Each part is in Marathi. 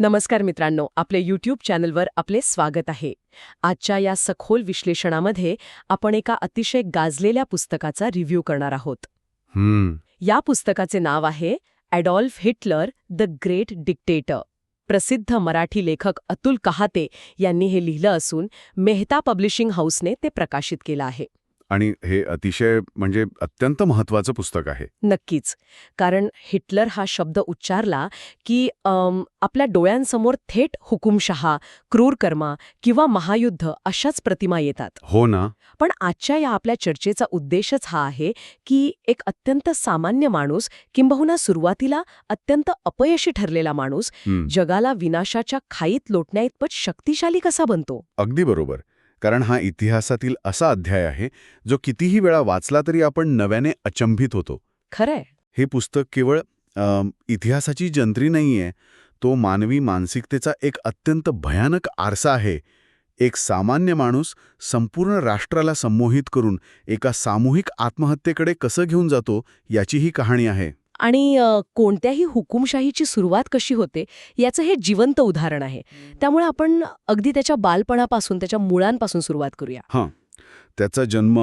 नमस्कार मित्रांनो, आपल्या यूट्यूब चॅनलवर आपले स्वागत आहे. आजच्या या सखोल विश्लेषणामध्ये आपण एका अतिशय गाजलेल्या पुस्तकाचा रिव्ह्यू करणार आहोत. या पुस्तकाचे नाव आहे Adolf Hitler the great dictator. प्रसिद्ध मराठी लेखक अतुल कहाते यांनी हे लिहिलं असून मेहता पब्लिशिंग हाऊसने ते प्रकाशित केलं आहे. आणि हे अतिशय अत्यंत महत्वाचं पुस्तक आहे. नक्कीच, कारण हिटलर हा शब्द उच्चारला की आपल्या डोळ्यांसमोर थेट हुकुमशहा, क्रूरकर्मा किंवा महायुद्ध अशाच प्रतिमा येतात. हो ना. पण आजच्या या आपल्या चर्चेचा उद्देशच हा आहे की एक अत्यंत सामान्य माणूस, किंबहुना सुरुवातीला अत्यंत अपयशी ठरलेला माणूस, जगाला विनाशाच्या खाईत लोटण्याइतपत शक्तिशाली कसा बनतो. अगदी बरोबर. कारण हा इतिहासातील असा अध्याय आहे जो कितीही वेळा वाचला तरी आपण नव्याने अचंबित होतो. खरंय. हे पुस्तक केवळ इतिहासाची जंत्री नाहीये, तो मानवी मानसिकतेचा एक अत्यंत भयानक आरसा आहे. एक सामान्य माणूस संपूर्ण राष्ट्राला संमोहित करून एका सामूहिक आत्महत्येकडे कसं घेऊन जातो याची ही कहाणी आहे. आणि कोणत्याही हुकुमशाहीची सुरुवात कशी होते याचं हे जिवंत उदाहरण आहे. त्यामुळे आपण अगदी त्याच्या बालपणापासून, त्याच्या मुळांपासून सुरुवात करूया. हां, त्याचा जन्म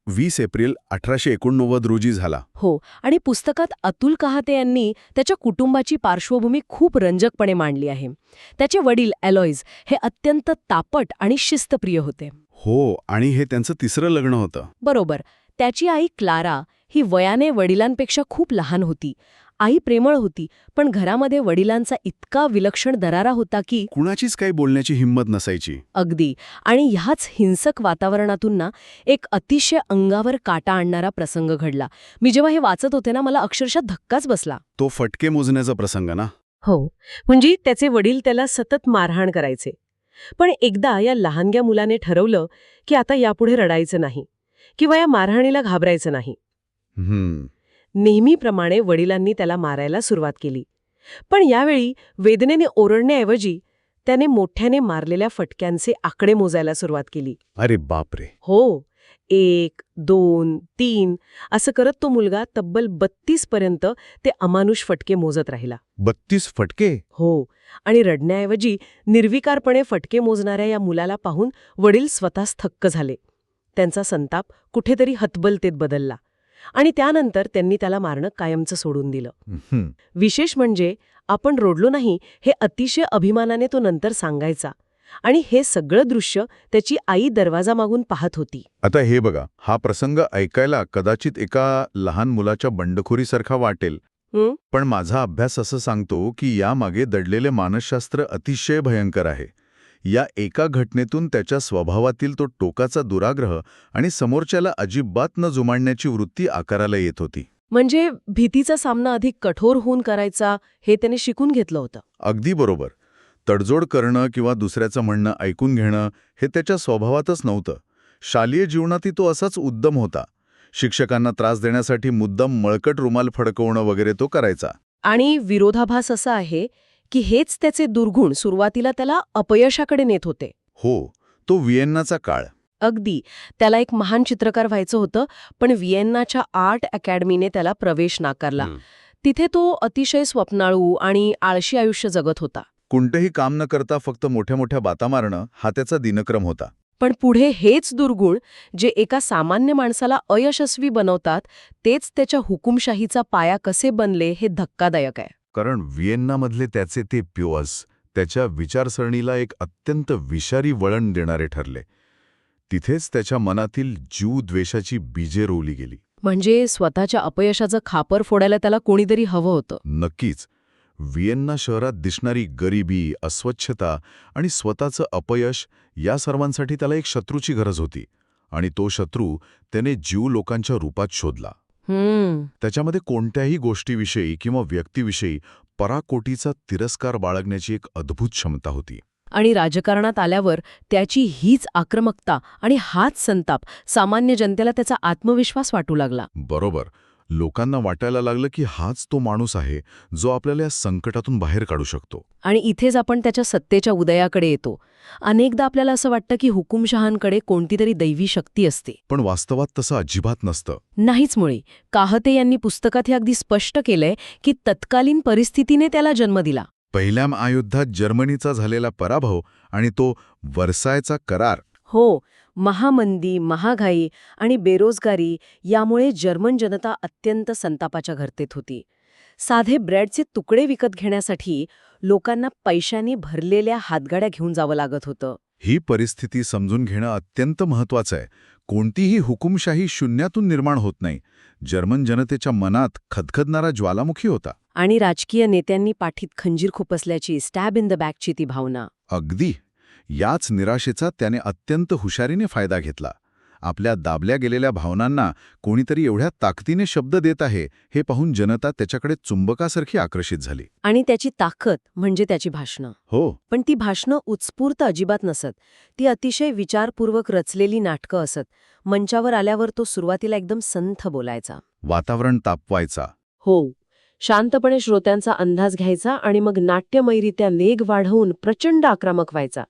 20 एप्रिल 1889 रोजी झाला. हो, आणि पुस्तकात अतुल कहाते यांनी त्याच्या कुटुंबाची पार्श्वभूमी खूप रंजकपणे मांडली आहे. त्याचे वडील ॲलॉईज हे अत्यंत तापट आणि शिस्तप्रिय होते. हो, आणि हे त्यांचं तिसरं लग्न होतं. बरोबर. त्याची आई क्लारा ही वयाने वडिलांपेक्षा खूप लहान होती. आई प्रेमळ होती, पण घरामध्ये वडिलांचा इतका विलक्षण दरारा होता की कुणाचीच काही बोलण्याची हिंमत नसायची. अगदी. आणि ह्याच हिंसक वातावरणातून ना एक अतिशय अंगावर काटा आणणारा प्रसंग घडला. मी जेव्हा हे वाचत होते ना, मला अक्षरशः धक्काच बसला. तो फटके मोजण्याचा प्रसंग ना. हो, म्हणजे त्याचे वडील त्याला सतत मारहाण करायचे. पण एकदा या लहानग्या मुलाने ठरवलं की आता यापुढे रडायचं नाही किंवा या मारहाणीला घाबरायचं नाही. नेहमीप्रमाणे वडिलांनी त्याला मारायला सुरुवात केली. पण यावेळी वेदनेने ओरडण्याऐवजी त्याने मोठ्याने मारलेल्या फटक्यांचे आकडे मोजायला सुरुवात केली. अरे बापरे. हो, 1, 2, 3 असं करत तो मुलगा तब्बल 32 पर्यंत ते अमानुष फटके मोजत राहिला. 32 फटके? हो, आणि रडण्याऐवजी निर्विकारपणे फटके मोजणाऱ्या या मुलाला पाहून वडील स्वतःच थक्क झाले. त्यांचा संताप कुठेतरी हतबलतेत बदलला आणि त्यानंतर त्यांनी त्याला मारणं कायमचं सोडून दिलं. विशेष म्हणजे आपण रोडलो नाही हे अतिशय अभिमानाने तो नंतर सांगायचा. आणि हे सगळं दृश्य त्याची आई दरवाजामागून पाहत होती. आता हे बघा, हा प्रसंग ऐकायला कदाचित एका लहान मुलाच्या बंडखोरीसारखा वाटेल, पण माझा अभ्यास असं सांगतो की यामागे दडलेले मानसशास्त्र अतिशय भयंकर आहे. या एका घटनेतून त्याच्या स्वभावातील तो टोकाचा दुराग्रह आणि समोरच्याला अजिबात न जुमाडण्याची वृत्ती आकाराला येत होती. म्हणजे भीतीचा सामना अधिक कठोर होऊन करायचा हे त्याने शिकून घेतलं होतं. अगदी बरोबर. तडजोड करणं किंवा दुसऱ्याचं म्हणणं ऐकून घेणं हे त्याच्या स्वभावातच नव्हतं. शालेय जीवनातही तो असाच उद्दम होता. शिक्षकांना त्रास देण्यासाठी मुद्दाम मळकट रुमाल फडकवणं वगैरे तो करायचा. आणि विरोधाभास असा आहे की हेच त्याचे दुर्गुण सुरुवातीला त्याला अपयशाकडे नेत होते. हो, तो व्हिएन्नाचा काळ. अगदी. त्याला एक महान चित्रकार व्हायचं होतं, पण व्हिएन्नाच्या आर्ट अकॅडमीने त्याला प्रवेश नाकारला. तिथे तो अतिशय स्वप्नाळू आणि आळशी आयुष्य जगत होता. कोणतेही काम न करता फक्त मोठ्या मोठ्या बाता मारणं हा त्याचा दिनक्रम होता. पण पुढे हेच दुर्गुण जे एका सामान्य माणसाला अयशस्वी बनवतात, तेच त्याच्या हुकुमशाहीचा पाया कसे बनले हे धक्कादायक आहे. कारण व्हिएन्नामधले त्याचे ते प्योअस त्याच्या विचारसरणीला एक अत्यंत विषारी वळण देणारे ठरले. तिथेच त्याच्या मनातील जीवद्वेषाची बीजे रोवली गेली. म्हणजे स्वतःच्या अपयशाचं खापर फोडायला त्याला कोणीतरी हवं होतं. नक्कीच. व्हिएन्ना शहरात दिसणारी गरिबी, अस्वच्छता आणि स्वतःचं अपयश या सर्वांसाठी त्याला एक शत्रूची गरज होती. आणि तो शत्रू त्याने जीव लोकांच्या रूपात शोधला. त्याच्यामध्ये कोणत्याही गोष्टीविषयी किंवा व्यक्तीविषयी पराकोटीचा तिरस्कार बाळगण्याची एक अद्भुत क्षमता होती. आणि राजकारणात आल्यावर त्याची हीच आक्रमकता आणि हाच संताप सामान्य जनतेला त्याचा आत्मविश्वास वाटू लागला. बरोबर. लोकांना वाटायला लागलं की हाच तो माणूस आहे जो आपल्याला या संकटातून बाहेर काढू शकतो. आणि इथेच आपण त्याच्या सत्तेच्या उदयाकडे येतो. अनेकदा आपल्याला असं वाटतं की हुकुमशहांकडे कोणतीतरी दैवी शक्ती असते. पण वास्तवात तसं अजिबात नसतं. नाहीच मुळे. काहते यांनी पुस्तकात हे अगदी स्पष्ट केलंय की तत्कालीन परिस्थितीने त्याला जन्म दिला. पहिल्या महायुद्धात जर्मनीचा झालेला पराभव आणि तो वर्सायचा करार. हो, महामंदी, महागाई आणि बेरोजगारी यामुळे जर्मन जनता अत्यंत संतापाच्या घरतेत होती. साधे ब्रेडचे तुकडे विकत घेण्यासाठी लोकांना पैशांनी भरलेल्या हातगाड्या घेऊन जावं लागत होतं. ही परिस्थिती समजून घेणं अत्यंत महत्वाचं आहे. कोणतीही हुकुमशाही शून्यातून निर्माण होत नाही. जर्मन जनतेच्या मनात खदखदणारा ज्वालामुखी होता. आणि राजकीय नेत्यांनी पाठीत खंजीर खुपसल्याची, स्टॅब इन द बॅकची ती भावना. अगदी. याच निराशेचा त्याने अत्यंत हुशारीने फायदा घेतला. आपल्या दाबल्या गेलेल्या भावनांना कोणीतरी एवढ्या ताकदीने शब्द देत आहे हे पाहून जनता त्याच्याकडे चुंबकासारखी आकर्षित झाली. आणि त्याची ताकद म्हणजे त्याची भाषणं. हो, पण ती भाषणं उत्स्फूर्त अजिबात नसत. ती अतिशय विचारपूर्वक रचलेली नाटकं असत. मंचावर आल्यावर तो सुरुवातीला एकदम संथ बोलायचा. वातावरण तापवायचा. हो, शांतपणे श्रोत्यांचा अंदाज घ्यायचा आणि मग नाट्यमयरित्या वेग वाढवून प्रचंड आक्रमक व्हायचा.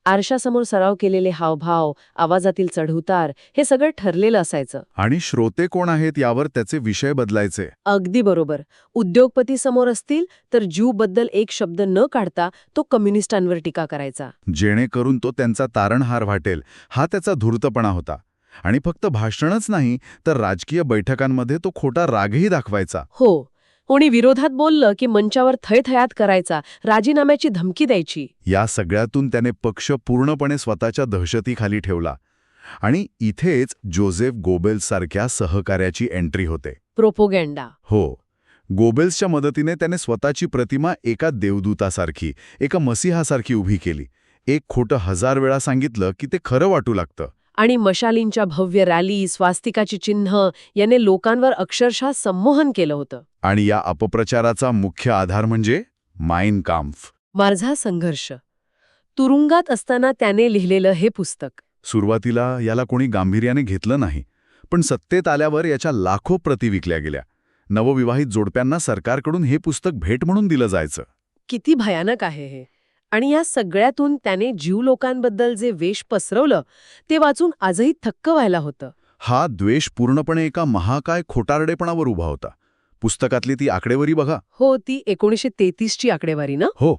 आरशासमोर सराव केलेले हावभाव, आवाजातील चढउतार हे सगळं ठरलेलं असायचं. आणि श्रोते कोण आहेत यावर त्याचे विषय बदलायचे. अगदी बरोबर. उद्योगपती समोर असतील तर ज्यूबद्दल एक शब्द न काढता तो कम्युनिस्टांवर टीका करायचा. जेणेकरून तो त्यांचा तारणहार वाटेल, हा त्याचा धूर्तपणा होता. आणि फक्त भाषणच नाही तर राजकीय बैठकांमध्ये तो खोटा रागही दाखवायचा. हो, कोणी विरोधात बोललं की मंचावर थयथयात करायचा, राजीनाम्याची धमकी द्यायची. या सगळ्यातून त्याने पक्ष पूर्णपणे स्वतःच्या दहशतीखाली ठेवला. आणि इथेच जोझेफ गोबेल्ससारख्या सहकार्याची एंट्री होते. प्रोपोगेंडा. हो, गोबेल्सच्या मदतीने त्याने स्वतःची प्रतिमा एका देवदूतासारखी, एका मसीहासारखी उभी केली. एक खोटं 1000 वेळा सांगितलं की ते खरं वाटू लागतं. आणि मशालींच्या भव्य रॅली, स्वास्तिकाची चिन्ह याने लोकांवर अक्षरशः संमोहन केलं होतं. आणि या अपप्रचाराचा मुख्य आधार म्हणजे माइन काम्फ. माझा संघर्ष. तुरुंगात असताना त्याने लिहिलेलं हे पुस्तक. सुरुवातीला याला कोणी गांभीर्याने घेतलं नाही, पण सत्तेत आल्यावर याच्या लाखो प्रती विकल्या गेल्या. नवविवाहित जोडप्यांना सरकारकडून हे पुस्तक भेट म्हणून दिलं जायचं. किती भयानक आहे हे. आणि या सगळ्यातून त्याने जीव लोकांबद्दल जे वेश पसरवलं ते वाचून आजही थक्क व्हायला होतं. हा द्वेष पूर्णपणे एका महाकाय खोटारडेपणावर उभा होता. पुस्तकातली ती आकडेवारी बघा. हो, ती 1933ची आकडेवारी ना. हो,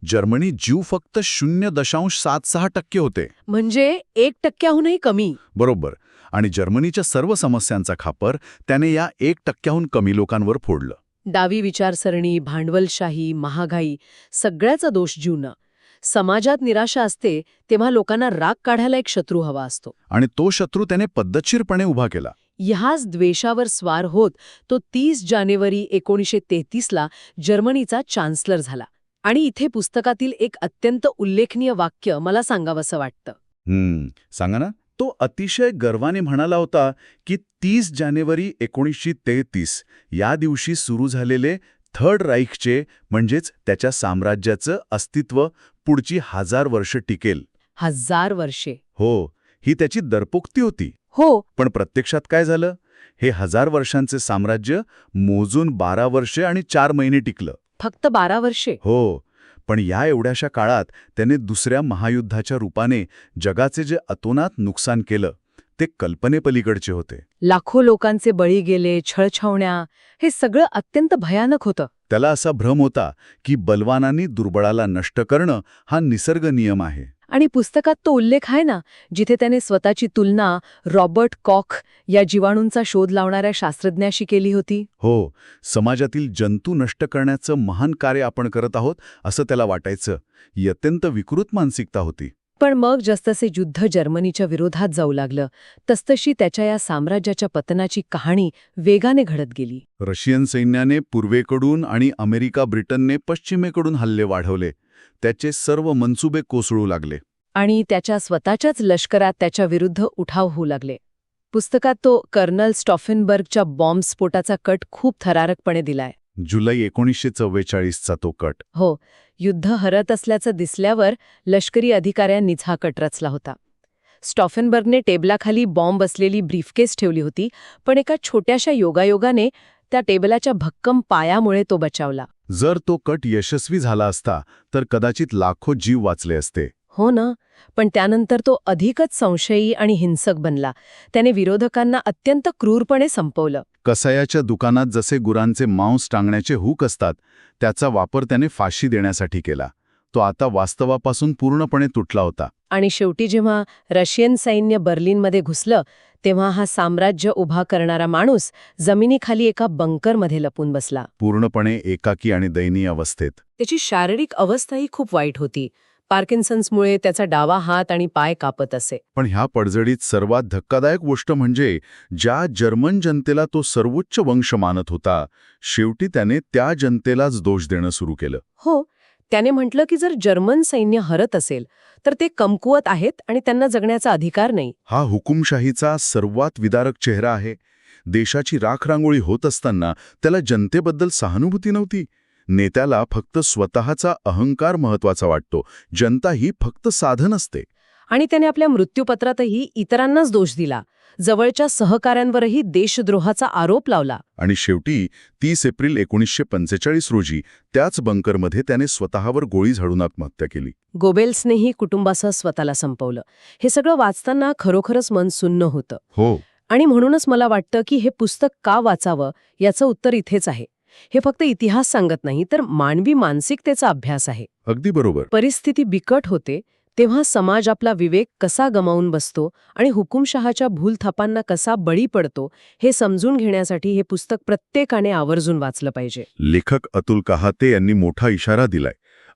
जर्मनी जीव फक्त 0.76% होते. म्हणजे 1%हूनही कमी. बरोबर. आणि जर्मनीच्या सर्व समस्यांचा खापर त्याने या 1%हून कमी लोकांवर फोडलं. डावी विचारसरणी, भांडवलशाही, महागाई सगळ्याचा दोष जीवना. समाजात निराशा असते तेव्हा लोकांना राग काढायला एक शत्रू हवा असतो. आणि तो शत्रू त्याने पद्धतशीरपणे उभा केला. ह्याच द्वेषावर स्वार होत तो 30 जानेवारी 1933ला जर्मनीचा चान्सलर झाला. आणि इथे पुस्तकातील एक अत्यंत उल्लेखनीय वाक्य मला सांगावंसं वाटतं. सांगा ना. तो अतिशय गर्वाने म्हणाला होता की 30 जानेवारी 1933 या दिवशी सुरू झालेले थर्ड राईखचे म्हणजेच त्याच्या साम्राज्याचं अस्तित्व पुढची 1000 वर्ष टिकेल. 1000 वर्षे. हो, ही त्याची दरपोक्ती होती. हो. पण प्रत्यक्षात काय झालं? हे 1000 वर्षांचे साम्राज्य मोजून 12 वर्षे आणि 4 महिने टिकलं. फक्त 12 वर्षे. हो, पण या एवढ्याशा काळात त्याने दुसऱ्या महायुद्धाच्या रूपाने जगाचे जे अतोनात नुकसान केलं ते कल्पनेपलीकडचे होते. लाखो लोकांचे बळी गेले, छळछावण्या, हे सगळं अत्यंत भयानक होतं. त्याला असा भ्रम होता की बलवानांनी दुर्बळाला नष्ट करणं हा निसर्ग नियम आहे. आणि पुस्तकात तो उल्लेख आहे ना, जिथे त्याने स्वतःची तुलना रॉबर्ट कॉख या जीवाणूंचा शोध लावणाऱ्या शास्त्रज्ञाशी केली होती. हो, समाजातील जंतू नष्ट करण्याचं महान कार्य आपण करत आहोत असं त्याला वाटायचं. ही अत्यंत विकृत मानसिकता होती. पण मग जसतसे युद्ध जर्मनीच्या विरोधात जाऊ लागलं तसतशी त्याच्या या साम्राज्याच्या पतनाची कहाणी वेगाने घडत गेली. रशियन सैन्याने पूर्वेकडून आणि अमेरिका ब्रिटनने पश्चिमेकडून हल्ले वाढवले. त्याचे सर्व मनसुबे कोसळू लागले. आणि त्याच्या स्वतःच्याच लष्करात त्याच्या विरुद्ध उठाव होऊ लागले. पुस्तकात तो कर्नल स्टॉफेनबर्गच्या बॉम्बस्फोटाचा कट खूप थरारकपणे दिलाय. जुलै 1944चा तो कट. हो, युद्ध हरत असल्याचं दिसल्यावर लष्करी अधिकाऱ्यांनीच हा कट रचला होता. स्टॉफेनबर्गने टेबलाखाली बॉम्ब असलेली ब्रीफकेस ठेवली होती, पण एका छोट्याशा योगायोगाने त्या टेबलाच्या भक्कम पायामुळे तो बचावला. जर तो कट यशस्वी झाला असता तर कदाचित लाखो जीव वाचले असते. हो ना, पण त्यानंतर तो अधिकच संशयी आणि हिंसक बनला. त्याने विरोधकांना अत्यंत क्रूरपणे संपवलं. कसायाच्या दुकानात जसे गुरांचे मांस टांगण्याचे हुक असतात त्याचा वापर त्याने फाशी देण्यासाठी केला. तो आता वास्तवापासून पूर्णपणे तुटला होता. आणि शेवटी जेव्हा रशियन सैन्य बर्लिनमध्ये घुसलं तेव्हा हा साम्राज्य उभा करणारा माणूस जमिनीखाली एका बंकरमध्ये लपून बसला. पूर्णपणे एकाकी आणि दयनीय अवस्थेत. त्याची शारीरिक अवस्थाही खूप वाईट होती. पार्किन्सन्समुळे त्याचा डावा हात आणि पाय कापत असे. पण ह्या पडझडीत सर्वात धक्कादायक गोष्ट म्हणजे ज्या जर्मन जनतेला तो सर्वोच्च वंश मानत होता, शेवटी त्याने त्या जनतेलाच दोष देणं सुरू केलं. हो, त्याने म्हटलं की जर जर्मन सैन्य हरत असेल तर ते कमकुवत आहेत आणि त्यांना जगण्याचा अधिकार नाही. हा हुकुमशाहीचा सर्वात विदारक चेहरा आहे. देशाची राखरांगोळी होत असताना त्याला जनतेबद्दल सहानुभूती नव्हती. नेत्याला फक्त स्वतःचा अहंकार महत्वाचा वाटतो. जनता ही फक्त साधन असते. आणि त्याने आपल्या मृत्यूपत्रातही इतरांनाच दोष दिला. जवळच्या सहकाऱ्यांवरही देशद्रोहाचा आरोप लावला. आणि शेवटी 30 एप्रिल 1945 रोजी त्याच बंकरमध्ये त्याने स्वतःवर गोळी झाडून आत्महत्या केली. गोबेल्सनेही कुटुंबासह स्वतःला संपवलं. हे सगळं वाचताना खरोखरच मन सुन्न होतं. हो. आणि म्हणूनच मला वाटतं की हे पुस्तक का वाचावं याचं उत्तर इथेच आहे. हे फक्त इतिहास सांगत नाही तर मानवी मानसिकतेचा अभ्यास आहे. अगदी बरोबर. परिस्थिती बिकट होते तेव्हा समाज आपला विवेक कसा गमावून बसतो आणि हुकुमशहाच्या भूलथापांना कसा बळी पडतो हे समजून घेण्यासाठी हे पुस्तक प्रत्येकाने आवर्जून वाचलं पाहिजे. लेखक अतुल कहाते यांनी मोठा इशारा दिलाय.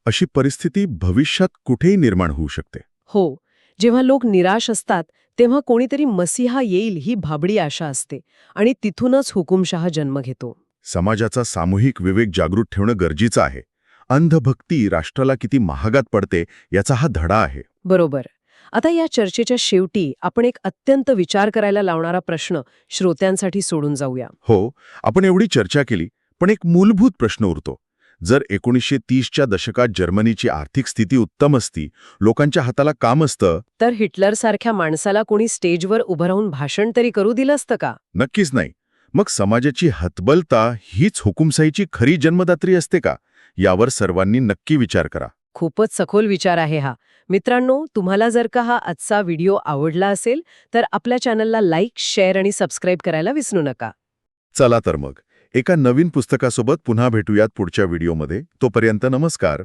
अशी परिस्थिती भविष्यात कुठेही निर्माण होऊ शकते. हो, जेव्हा लोक निराश असतात तेव्हा कोणीतरी मसीहा येईल ही भाबडी आशा असते आणि तिथूनच हुकुमशहा जन्म घेतो. समाजाचा सामूहिक विवेक जागृत ठेवणं गरजेचं आहे. अंधभक्ती राष्ट्राला किती महागात पडते याचा हा धडा आहे. बरोबर. आता या चर्चेच्या शेवटी आपण एक अत्यंत विचार करायला लावणारा प्रश्न श्रोत्यांसाठी सोडून जाऊया. हो, आपण एवढी चर्चा केली, पण एक मूलभूत प्रश्न उरतो. जर 1930च्या दशकात जर्मनीची आर्थिक स्थिती उत्तम असती, लोकांच्या हाताला काम असतं, तर हिटलरसारख्या माणसाला कोणी स्टेजवर उभं राहून भाषण तरी करू दिलं असतं का? नक्कीच नाही. मग समाजाची हतबलता हीच हुकुमशाहीची खरी जन्मदात्री असते का? यावर सर्वांनी नक्की विचार करा. खूपच सखोल विचार आहे हा. मित्रांनो, तुम्हाला जर का हा आजचा व्हिडिओ आवडला असेल तर आपल्या चॅनलला लाईक, शेअर आणि सबस्क्राईब करायला विसरू नका. चला तर मग, एका नवीन पुस्तकासोबत पुन्हा भेटूयात पुढच्या व्हिडिओमध्ये. तोपर्यंत नमस्कार.